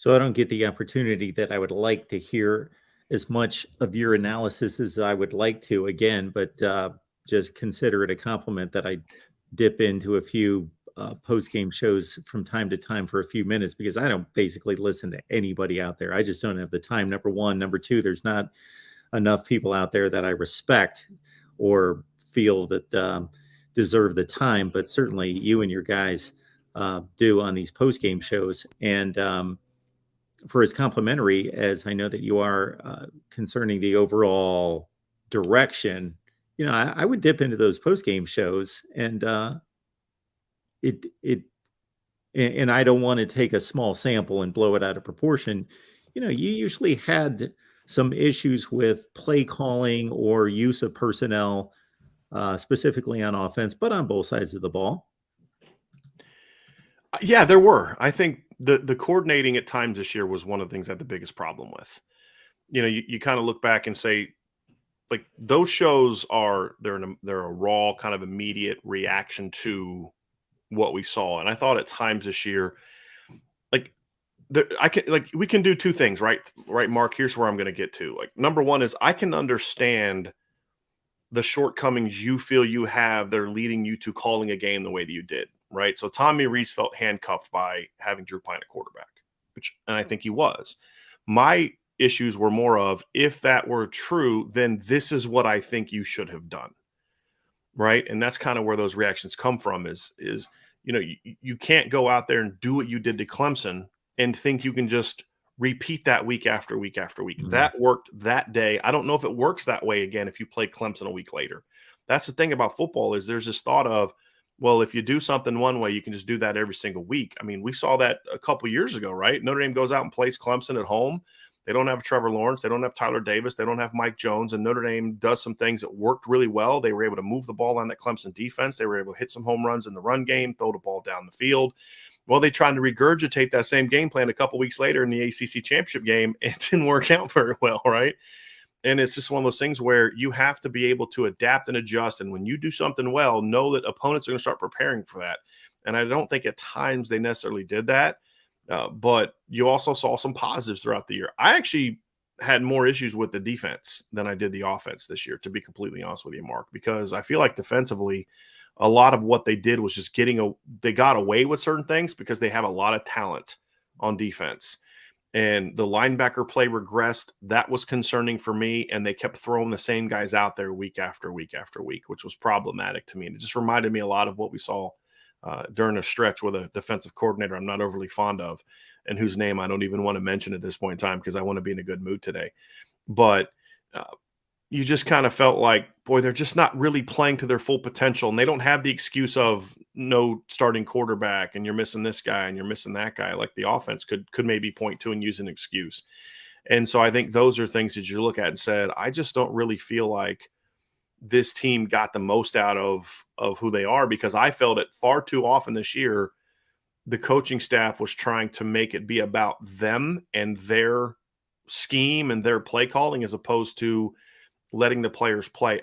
So I don't get the opportunity that I would like to hear as much of your analysis as I would like to again, but just consider it a compliment that I dip into a few post game shows from time to time for a few minutes because I don't basically listen to anybody out there. I just don't have the time. Number one. Number two, there's not enough people out there that I respect or feel that deserve the time, but certainly you and your guys do on these post game shows. And for as complimentary as I know that you are concerning the overall direction, I would dip into those post game shows, and it and I don't want to take a small sample and blow it out of proportion. You usually had some issues with play calling or use of personnel, specifically on offense, but on both sides of the ball. Yeah, there were. I think the coordinating at times this year was one of the things I had the biggest problem with. You kind of look back and say, like, those shows they're a raw kind of immediate reaction to what we saw. And I thought at times this year, like, we can do two things, right? Right, Mark, here's where I'm going to get to. Like, number one is I can understand the shortcomings you feel you have that are leading you to calling a game the way that you did, right? So Tommy Rees felt handcuffed by having Drew Pine at quarterback, and I think he was. My issues were more of, if that were true, then this is what I think you should have done, right? And that's kind of where those reactions come from is you can't go out there and do what you did to Clemson and think you can just repeat that week after week after week. Mm-hmm. That worked that day. I don't know if it works that way again if you play Clemson a week later. That's the thing about football is there's this thought of, well, if you do something one way, you can just do that every single week. I mean, we saw that a couple years ago, right? Notre Dame goes out and plays Clemson at home. They don't have Trevor Lawrence. They don't have Tyler Davis. They don't have Mike Jones. And Notre Dame does some things that worked really well. They were able to move the ball on that Clemson defense. They were able to hit some home runs in the run game, throw the ball down the field. Well, they tried to regurgitate that same game plan a couple weeks later in the ACC championship game. It didn't work out very well, right? And it's just one of those things where you have to be able to adapt and adjust. And when you do something well, know that opponents are going to start preparing for that. And I don't think at times they necessarily did that. But you also saw some positives throughout the year. I actually had more issues with the defense than I did the offense this year, to be completely honest with you, Mark, because I feel like defensively, a lot of what they did was just they got away with certain things because they have a lot of talent on defense. And the linebacker play regressed. That was concerning for me. And they kept throwing the same guys out there week after week after week, which was problematic to me. And it just reminded me a lot of what we saw during a stretch with a defensive coordinator I'm not overly fond of, and whose name I don't even want to mention at this point in time because I want to be in a good mood today. But you just kind of felt like, boy, they're just not really playing to their full potential. And they don't have the excuse of no starting quarterback and you're missing this guy and you're missing that guy, like the offense could maybe point to and use an excuse. And so I think those are things that you look at and said, I just don't really feel like this team got the most out of who they are, because I felt it far too often this year. The coaching staff was trying to make it be about them and their scheme and their play calling as opposed to letting the players play.